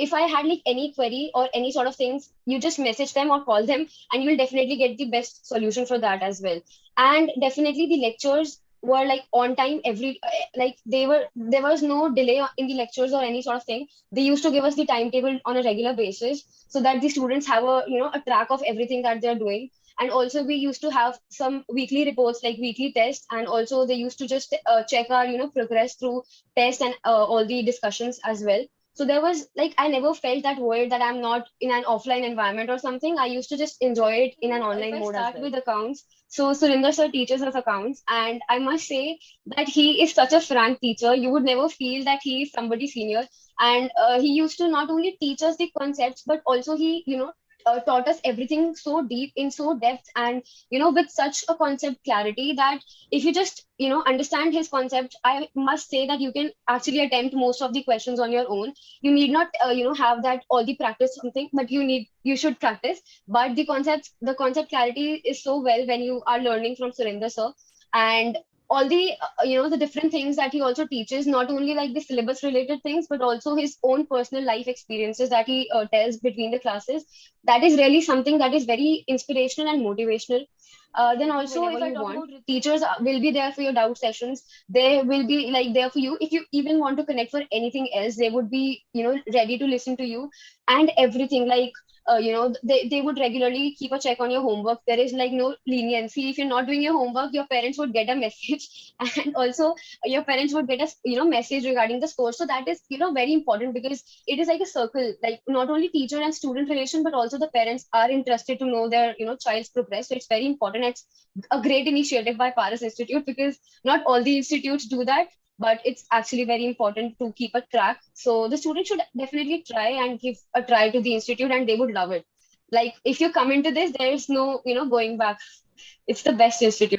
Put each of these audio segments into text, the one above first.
if I had like any query or any sort of things, you just message them or call them, and you will definitely get the best solution for that as well. And definitely the lectures were like on time like there was no delay in the lectures or any sort of thing. They used to give us the timetable on a regular basis so that the students have a track of everything that they're doing. And also we used to have some weekly reports, like weekly tests, and also they used to just check our progress through tests and all the discussions as well. So there was like, I never felt that void that I'm not in an offline environment or something. I used to just enjoy it in an online mode as well. Start with accounts. So Surinder sir teaches us accounts, and I must say that he is such a frank teacher. You would never feel that he is somebody senior. And he used to not only teach us the concepts, but also he, taught us everything so deep in so depth, and with such a concept clarity that if you just understand his concept, I must say that you can actually attempt most of the questions on your own. You need not have that all the practice something, but you should practice. But the concept clarity is so well when you are learning from Surinder sir. And all the the different things that he also teaches, not only like the syllabus related things, but also his own personal life experiences that he tells between the classes. That is really something that is very inspirational and motivational. Then also, if I talk about teachers will be there for your doubt sessions. They will be like there for you. If you even want to connect for anything else, they would be ready to listen to you. And everything like they would regularly keep a check on your homework. There is like no leniency. If you're not doing your homework, your parents would get a message and also your parents would get a message regarding the score. So that is very important, because it is like a circle, like not only teacher and student relation, but also the parents are interested to know their child's progress. So it's very important. It's a great initiative by Paras Institute, because not all the institutes do that, but it's actually very important to keep a track. So the students should definitely try and give a try to the institute, and they would love it. Like if you come into this, there is no going back. It's the best institute.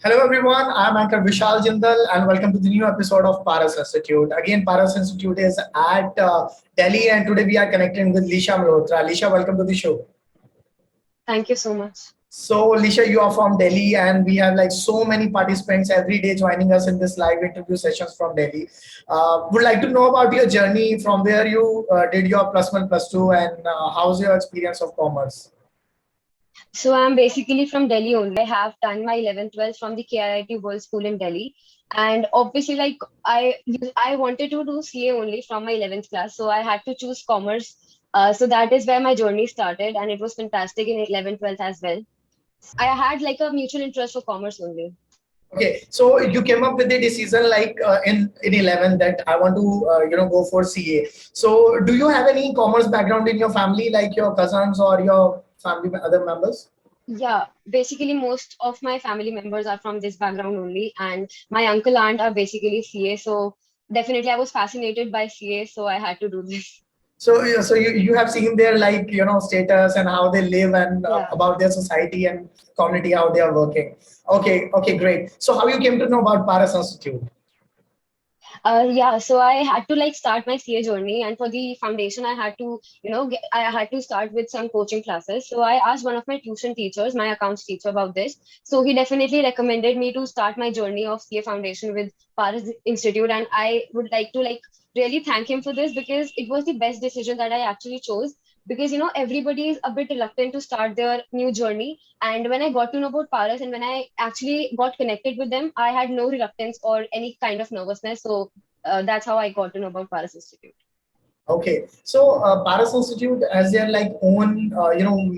Hello everyone, I'm Anchor Vishal Jindal and welcome to the new episode of Paras Institute. Again, Paras Institute is at Delhi and today we are connecting with Leesha Malhotra. Leesha, welcome to the show. Thank you so much. So Leesha, you are from Delhi and we have like so many participants every day joining us in this live interview sessions from Delhi. Would like to know about your journey from where you did your plus one, plus two and how's your experience of commerce? So I'm basically from Delhi only. I have done my 11th, 12th from the KIIT World School in Delhi. And obviously, like I wanted to do CA only from my 11th class. So I had to choose commerce. So that is where my journey started. And it was fantastic in 11th, 12th as well. I had like a mutual interest for commerce only. Okay, so you came up with the decision like in 11 that I want to go for CA. So do you have any commerce background in your family, like your cousins or your family other members? Yeah, basically most of my family members are from this background only, and my uncle aunt are basically CA. So definitely I was fascinated by CA, so I had to do this. So you have seen their like status and how they live and Yeah. about their society and community how they are working. Okay, great. So how you came to know about Paras Institute? Yeah, so I had to like start my CA journey, and for the foundation, I had to, I had to start with some coaching classes. So I asked one of my tuition teachers, my accounts teacher, about this. So he definitely recommended me to start my journey of CA foundation with Paras Institute, and I would like to like really thank him for this, because it was the best decision that I actually chose. Because everybody is a bit reluctant to start their new journey, and when I got to know about Paras and when I actually got connected with them, I had no reluctance or any kind of nervousness. So that's how I got to know about Paras Institute. Okay, so Paras Institute has their like own,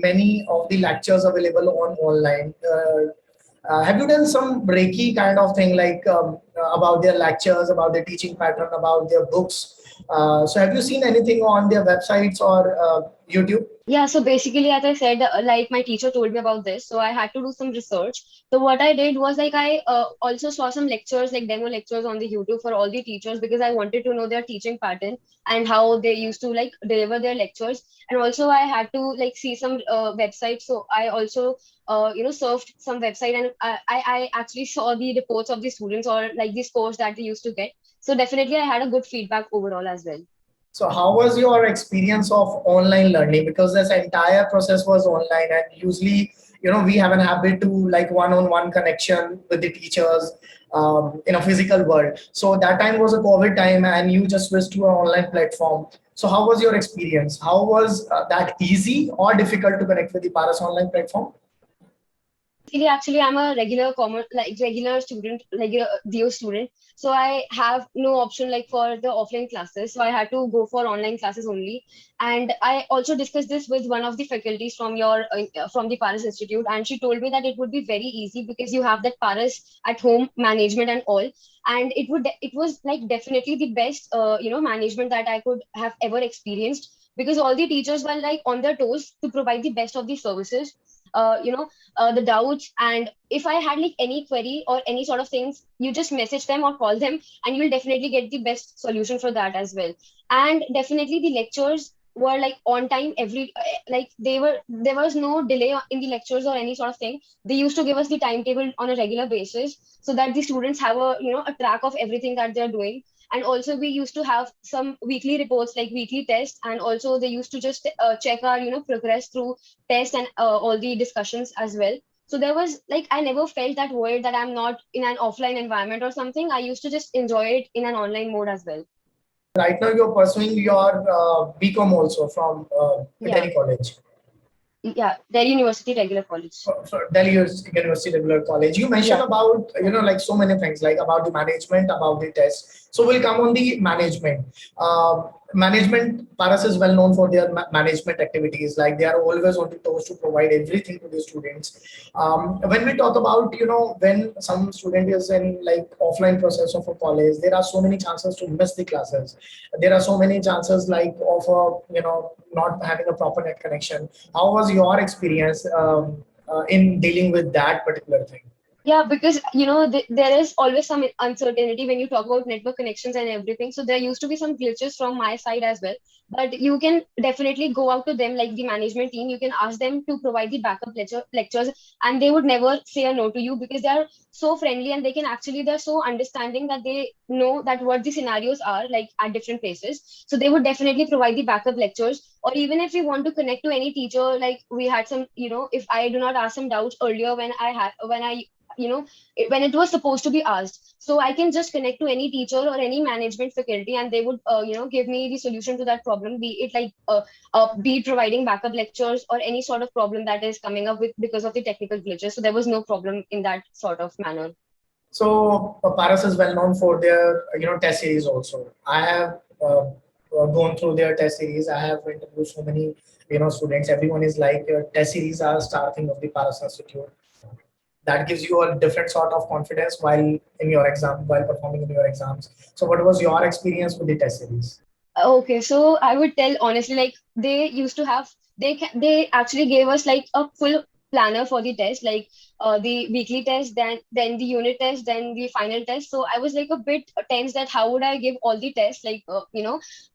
many of the lectures available on online. Have you done some Reiki kind of thing like about their lectures, about their teaching pattern, about their books? So have you seen anything on their websites or YouTube? Yeah, so basically, as I said, like my teacher told me about this, so I had to do some research. So what I did was like I also saw some lectures, like demo lectures on the YouTube for all the teachers, because I wanted to know their teaching pattern and how they used to like deliver their lectures. And also I had to like see some websites. So I also surfed some website, and I actually saw the reports of the students or like the scores that they used to get. So definitely I had a good feedback overall as well. So how was your experience of online learning? Because this entire process was online and usually we have an habit to like one-on-one connection with the teachers in a physical world. So that time was a COVID time, and you just switched to an online platform. So how was your experience? How was that easy or difficult to connect with the Paras online platform? Basically, actually, I'm a regular commerce, like regular student, regular DO student. So I have no option like for the offline classes. So I had to go for online classes only. And I also discussed this with one of the faculties from from the Paris Institute, and she told me that it would be very easy because you have that Paris at home management and all. And it was like definitely the best management that I could have ever experienced, because all the teachers were like on their toes to provide the best of the services. The doubts, and if I had like any query or any sort of things, you just message them or call them, and you will definitely get the best solution for that as well. And definitely the lectures were like on time like there was no delay in the lectures or any sort of thing. They used to give us the timetable on a regular basis so that the students have a track of everything that they're doing. And also we used to have some weekly reports, like weekly tests, and also they used to just check our progress through tests and all the discussions as well. So there was like I never felt that void that I'm not in an offline environment or something. I used to just enjoy it in an online mode as well. Right now you're pursuing your BCom also from Yeah, Delhi College. yeah, Delhi University Regular College. For Delhi University Regular College. You mentioned Yeah. about, like so many things, like about the management, about the test. So we'll come on the management. Management, Paras is well known for their management activities. Like they are always on the toes to provide everything to the students. When we talk about, when some student is in like offline process of a college, there are so many chances to miss the classes. There are so many chances like of not having a proper net connection. How was your experience in dealing with that particular thing? Yeah, because there is always some uncertainty when you talk about network connections and everything. So there used to be some glitches from my side as well. But you can definitely go out to them, like the management team. You can ask them to provide the backup lectures, and they would never say a no to you because they are so friendly, and they're so understanding that they know that what the scenarios are like at different places. So they would definitely provide the backup lectures. Or even if we want to connect to any teacher, like we had some, if I do not ask some doubts earlier when I when it was supposed to be asked, so I can just connect to any teacher or any management faculty, and they would give me the solution to that problem, be it like be it providing backup lectures or any sort of problem that is coming up with because of the technical glitches. So there was no problem in that sort of manner. So Paras is well known for their test series also. I have gone through their test series. I have interviewed so many students. Everyone is like test series are star thing of the Paras Institute. That gives you a different sort of confidence while in your exam, while performing in your exams. So what was your experience with the test series? Okay, so I would tell honestly, like they used to have, they actually gave us like a full planner for the test, like the weekly test, then the unit test, then the final test. So I was like a bit tense that how would I give all the tests, like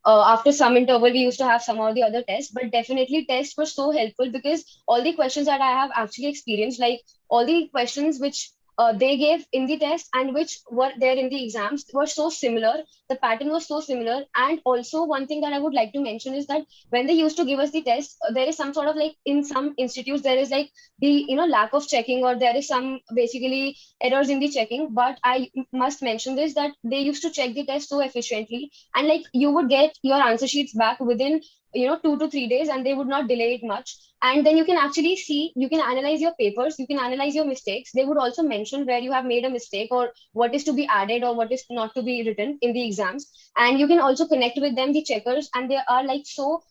after some interval we used to have some or the other tests, but definitely tests were so helpful because all the questions that I have actually experienced, like all the questions which they gave in the test and which were there in the exams were so similar. The pattern was so similar. And also one thing that I would like to mention is that when they used to give us the test, there is some sort of like in some institutes there is like the lack of checking, or there is some basically errors in the checking. But I must mention this, that they used to check the test so efficiently, and like you would get your answer sheets back within 2 to 3 days, and they would not delay it much. And then you can actually see, you can analyze your papers, you can analyze your mistakes. They would also mention where you have made a mistake, or what is to be added or what is not to be written in the exams. And you can also connect with them, the checkers, and they are like so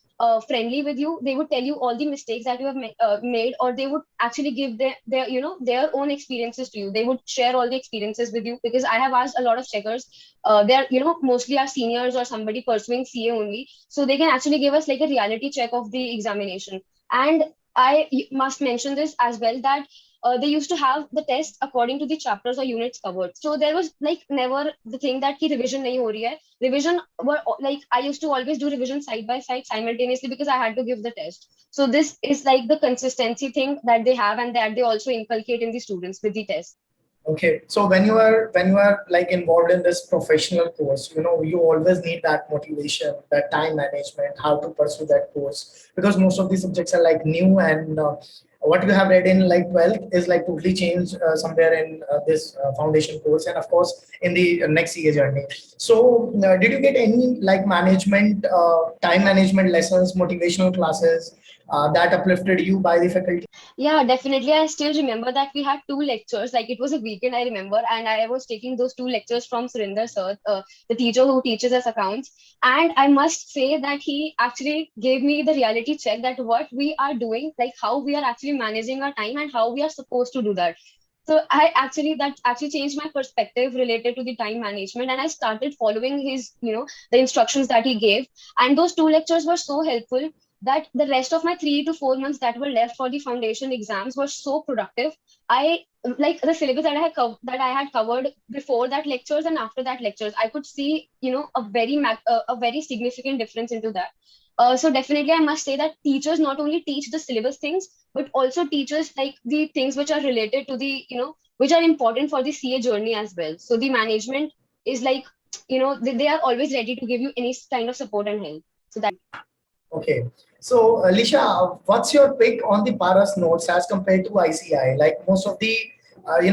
friendly with you. They would tell you all the mistakes that you have made, or they would actually give their own experiences to you. They would share all the experiences with you, because I have asked a lot of checkers. They're mostly are seniors or somebody pursuing CA only, so they can actually give us like a reality check of the examination. And I must mention this as well, that they used to have the test according to the chapters or units covered. So there was like never the thing that ki revision nahi ho rahi hai. Revision were like I used to always do revision side by side simultaneously because I had to give the test. So this is like the consistency thing that they have, and that they also inculcate in the students with the test. Okay, so when you are like involved in this professional course, you always need that motivation, that time management, how to pursue that course, because most of these subjects are like new, and what you have read in like 12th is like totally changed somewhere in this foundation course, and of course in the next year journey. So did you get any like management, time management lessons, motivational classes that uplifted you by the faculty? Yeah, definitely. I still remember that we had two lectures. Like it was a weekend, I remember, and I was taking those two lectures from Surinder sir, the teacher who teaches us accounts. And I must say that he actually gave me the reality check that what we are doing, like how we are actually managing our time and how we are supposed to do that. So that actually changed my perspective related to the time management, and I started following his, the instructions that he gave. And those two lectures were so helpful that the rest of my 3 to 4 months that were left for the foundation exams were so productive. I like the syllabus that I had covered before that lectures and after that lectures. I could see, a very significant difference into that. So definitely, I must say that teachers not only teach the syllabus things, but also teachers like the things which are related to the, which are important for the CA journey as well. So the management is like, they are always ready to give you any kind of support and help. So that. Okay. So, Lisha, what's your pick on the Paras notes as compared to ICI? Like most of the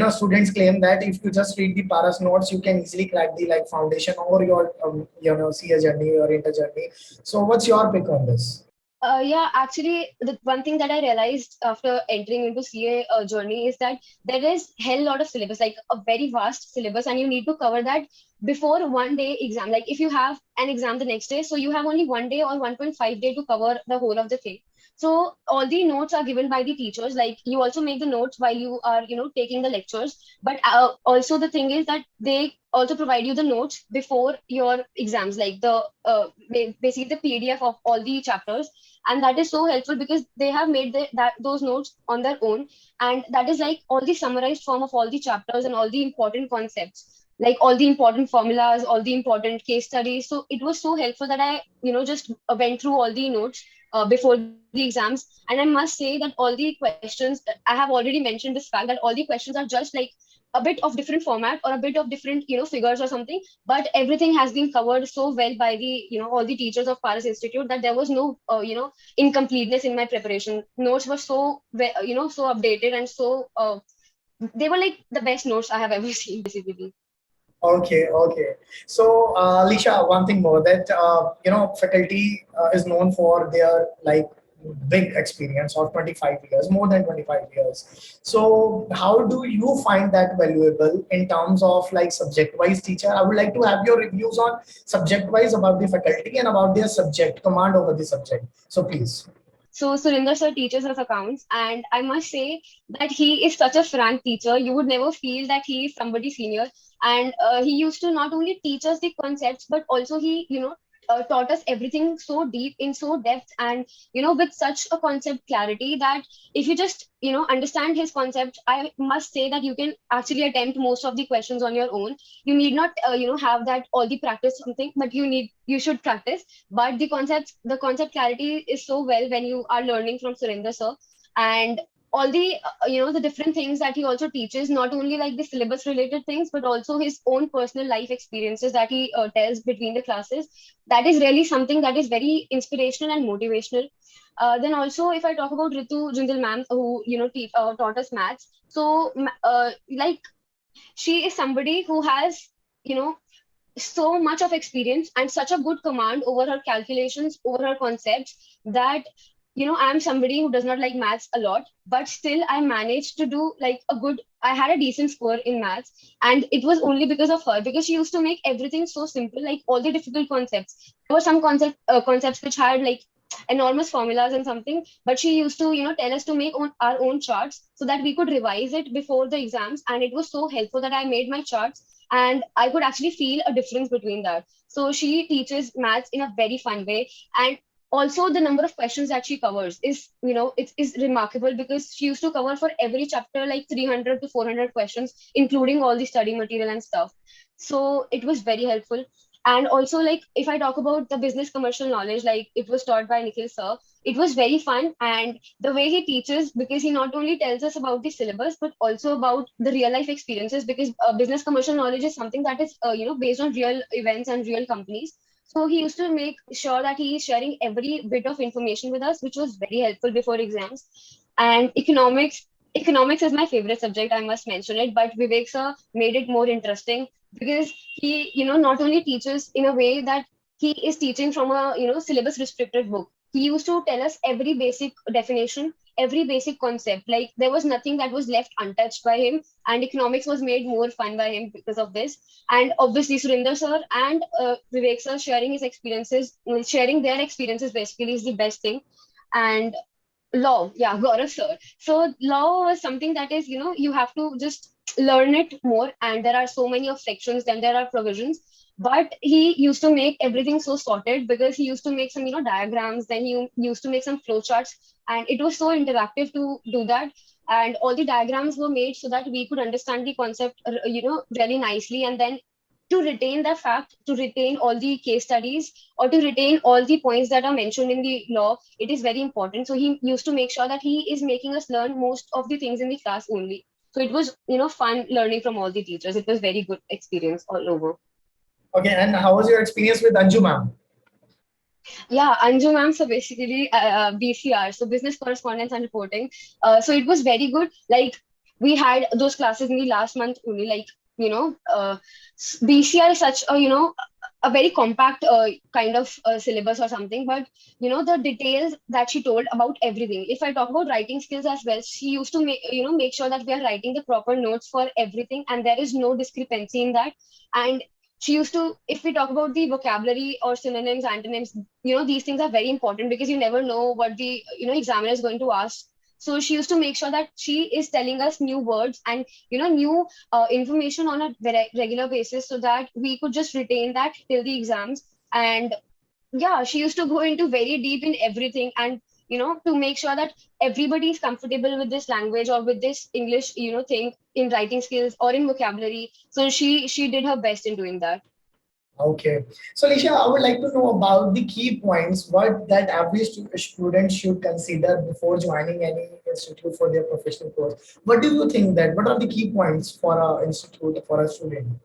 students claim that if you just read the Paras notes, you can easily crack the like foundation or your CA journey or inter journey. So, what's your pick on this? Yeah, actually, the one thing that I realized after entering into CA journey is that there is hell lot of syllabus, like a very vast syllabus, and you need to cover that before 1 day exam. Like if you have an exam the next day, so you have only 1 day or 1.5 day to cover the whole of the thing. So all the notes are given by the teachers. Like you also make the notes while you are, taking the lectures. But also the thing is that they also provide you the notes before your exams, like basically the PDF of all the chapters, and that is so helpful because they have made those notes on their own, and that is like all the summarized form of all the chapters and all the important concepts, like all the important formulas, all the important case studies. So it was so helpful that I, just went through all the notes before the exams. And I must say that all the questions, I have already mentioned this fact that all the questions are just like a bit of different format or a bit of different, figures or something, but everything has been covered so well by the, all the teachers of Paris Institute that there was no, incompleteness in my preparation. Notes were so so updated and so they were like the best notes I have ever seen, basically. Okay, okay. So, Lisha, one thing more that faculty is known for their like big experience of 25 years, more than 25 years. So, how do you find that valuable in terms of like subject-wise teacher? I would like to have your reviews on subject-wise about the faculty and about their subject command over the subject. So, please. So Surinder sir teaches us accounts, and I must say that he is such a frank teacher. You would never feel that he is somebody senior. And he used to not only teach us the concepts, but also he, taught us everything so deep in so depth, and with such a concept clarity that if you just understand his concept, I must say that you can actually attempt most of the questions on your own. You need not have that all the practice something, but you should practice. But the concept clarity is so well when you are learning from Surinder sir. And all the the different things that he also teaches, not only like the syllabus related things, but also his own personal life experiences that he tells between the classes. That is really something that is very inspirational and motivational. Then also, if I talk about Ritu Jindal ma'am, who taught us maths. So like she is somebody who has you know so much of experience and such a good command over her calculations, over her concepts, that I'm somebody who does not like maths a lot, but still I managed to do like I had a decent score in maths, and it was only because of her, because she used to make everything so simple. Like all the difficult concepts, there were some concepts which had like enormous formulas and something, but she used to tell us to make our own charts so that we could revise it before the exams, and it was so helpful that I made my charts and I could actually feel a difference between that. So she teaches maths in a very fun way. And also the number of questions that she covers is it is remarkable, because she used to cover for every chapter like 300 to 400 questions, including all the study material and stuff. So it was very helpful. And also, like if I talk about the business commercial knowledge, like it was taught by Nikhil sir. It was very fun, and the way he teaches, because he not only tells us about the syllabus but also about the real life experiences, because business commercial knowledge is something that is based on real events and real companies. So he used to make sure that he is sharing every bit of information with us, which was very helpful before exams. And economics is my favorite subject, I must mention it, but Vivek sir made it more interesting because he, not only teaches in a way that he is teaching from a, syllabus restricted book. He used to tell us every basic definition, every basic concept. Like there was nothing that was left untouched by him, and economics was made more fun by him because of this. And obviously Surinder sir and Vivek sir sharing their experiences basically is the best thing. And law, yeah, Gaurav sir. So law was something that is, you have to just learn it more, and there are so many of sections, then there are provisions. But he used to make everything so sorted because he used to make some, diagrams, then he used to make some flowcharts, and it was so interactive to do that. And all the diagrams were made so that we could understand the concept, really nicely. And then to retain the fact, to retain all the case studies, or to retain all the points that are mentioned in the law, it is very important. So he used to make sure that he is making us learn most of the things in the class only. So it was, fun learning from all the teachers. It was very good experience all over. Okay, and how was your experience with Anju ma'am? Yeah, Anju ma'am, so basically BCR, so business correspondence and reporting. So it was very good. Like we had those classes in the last month only. Like, BCR is such a, a very compact kind of syllabus or something. But the details that she told about everything. If I talk about writing skills as well, she used to make sure that we are writing the proper notes for everything, and there is no discrepancy in that. And she used to, if we talk about the vocabulary or synonyms, antonyms, these things are very important because you never know what the, examiner is going to ask. So she used to make sure that she is telling us new words and, new information on a regular basis, so that we could just retain that till the exams. And yeah, she used to go into very deep in everything, and to make sure that everybody is comfortable with this language or with this English, thing in writing skills or in vocabulary. So she did her best in doing that. Okay. So, Lisha, I would like to know about the key points what that every student should consider before joining any institute for their professional course. What do you think that? What are the key points for a institute for a student?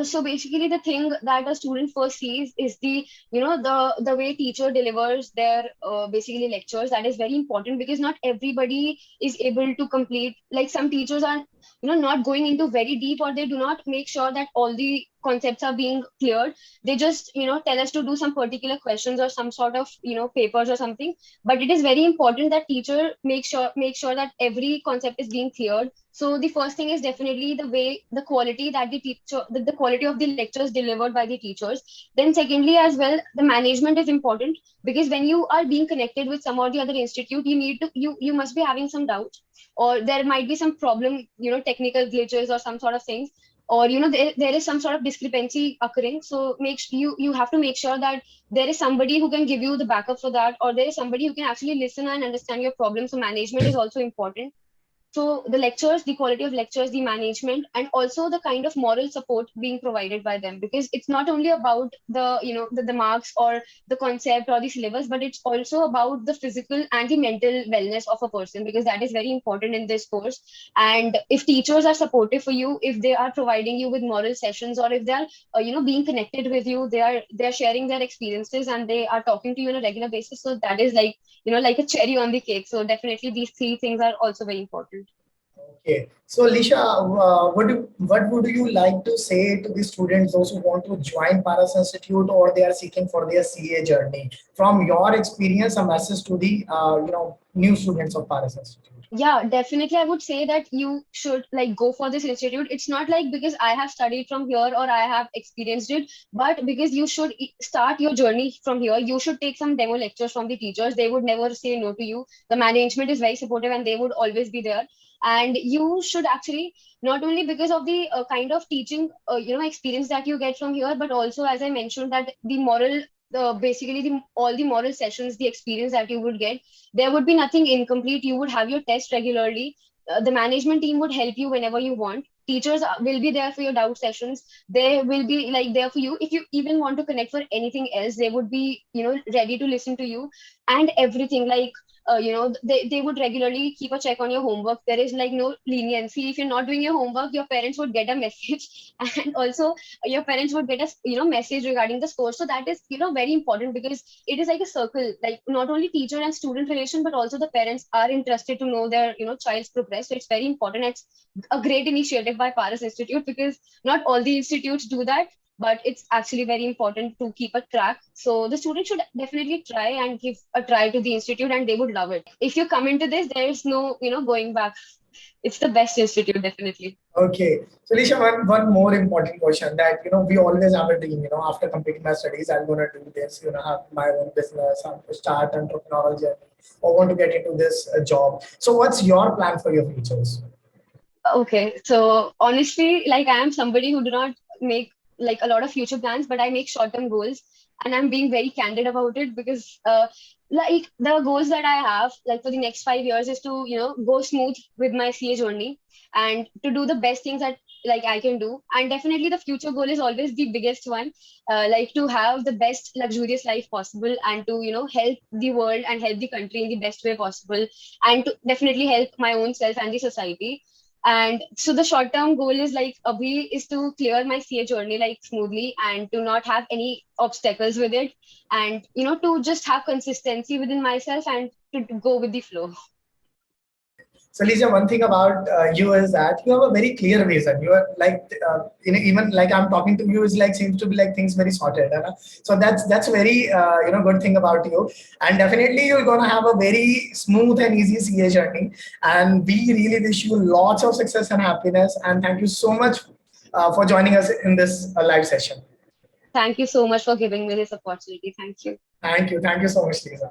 So basically, the thing that a student first sees is the, the way teacher delivers their basically lectures. That is very important because not everybody is able to complete. Like some teachers are, not going into very deep, or they do not make sure that all the concepts are being cleared. They just, tell us to do some particular questions or some sort of, papers or something. But it is very important that teacher make sure that every concept is being cleared. So the first thing is definitely the way, the quality that the quality of the lectures delivered by the teachers. Then secondly, as well, the management is important because when you are being connected with some or the other institute, you must be having some doubts, or there might be some problem, technical glitches or some sort of things, or there is some sort of discrepancy occurring. So you have to make sure that there is somebody who can give you the backup for that, or there is somebody who can actually listen and understand your problem. So management is also important. So the lectures, the quality of lectures, the management, and also the kind of moral support being provided by them, because it's not only about the, the marks or the concept or the syllabus, but it's also about the physical and the mental wellness of a person, because that is very important in this course. And if teachers are supportive for you, if they are providing you with moral sessions, or if they are being connected with you, they are sharing their experiences and they are talking to you on a regular basis, so that is like, like a cherry on the cake. So definitely these three things are also very important. Okay. So, Lisha, what would you like to say to the students, those who want to join Paras Institute or they are seeking for their CA journey? From your experience, a message to the new students of Paras Institute. Yeah, definitely. I would say that you should like go for this institute. It's not like because I have studied from here or I have experienced it, but because you should start your journey from here. You should take some demo lectures from the teachers. They would never say no to you. The management is very supportive and they would always be there. And you should actually, not only because of the kind of teaching, experience that you get from here, but also, as I mentioned, that the moral, basically all the moral sessions, the experience that you would get, there would be nothing incomplete. You would have your test regularly. The management team would help you whenever you want. Teachers will be there for your doubt sessions. They will be like there for you. If you even want to connect for anything else, they would be, ready to listen to you. And everything, like they would regularly keep a check on your homework. There is like no leniency. If you're not doing your homework, your parents would get a message, and also your parents would get a message regarding the score. So that is very important, because it is like a circle. Like, not only teacher and student relation, but also the parents are interested to know their child's progress. So it's very important. It's a great initiative by Paras Institute, because not all the institutes do that, but it's actually very important to keep a track. So the student should definitely try and give a try to the institute, and they would love it. If you come into this, there is no, going back. It's the best institute, definitely. Okay. So, Leesha, one more important question that, we always have a dream, after completing my studies, I'm going to do this, have my own business, I'm to start entrepreneurial journey, or want to get into this job. So, what's your plan for your futures? Okay, so honestly, like, I am somebody who do not make like a lot of future plans, but I make short-term goals, and I'm being very candid about it, because like, the goals that I have, like, for the next 5 years, is to go smooth with my CA journey, and to do the best things that like I can do. And definitely the future goal is always the biggest one, like, to have the best luxurious life possible, and to help the world and help the country in the best way possible, and to definitely help my own self and the society. And so the short term goal is like, Abhi, is to clear my CA journey like smoothly, and to not have any obstacles with it, and to just have consistency within myself, and to go with the flow. So, Lisa, one thing about you is that you have a very clear vision. You are like, even like I'm talking to you is like seems to be like things very sorted. So that's very good thing about you. And definitely you're gonna have a very smooth and easy CA journey. And we really wish you lots of success and happiness. And thank you so much for joining us in this live session. Thank you so much for giving me this opportunity. Thank you. Thank you so much, Lisa.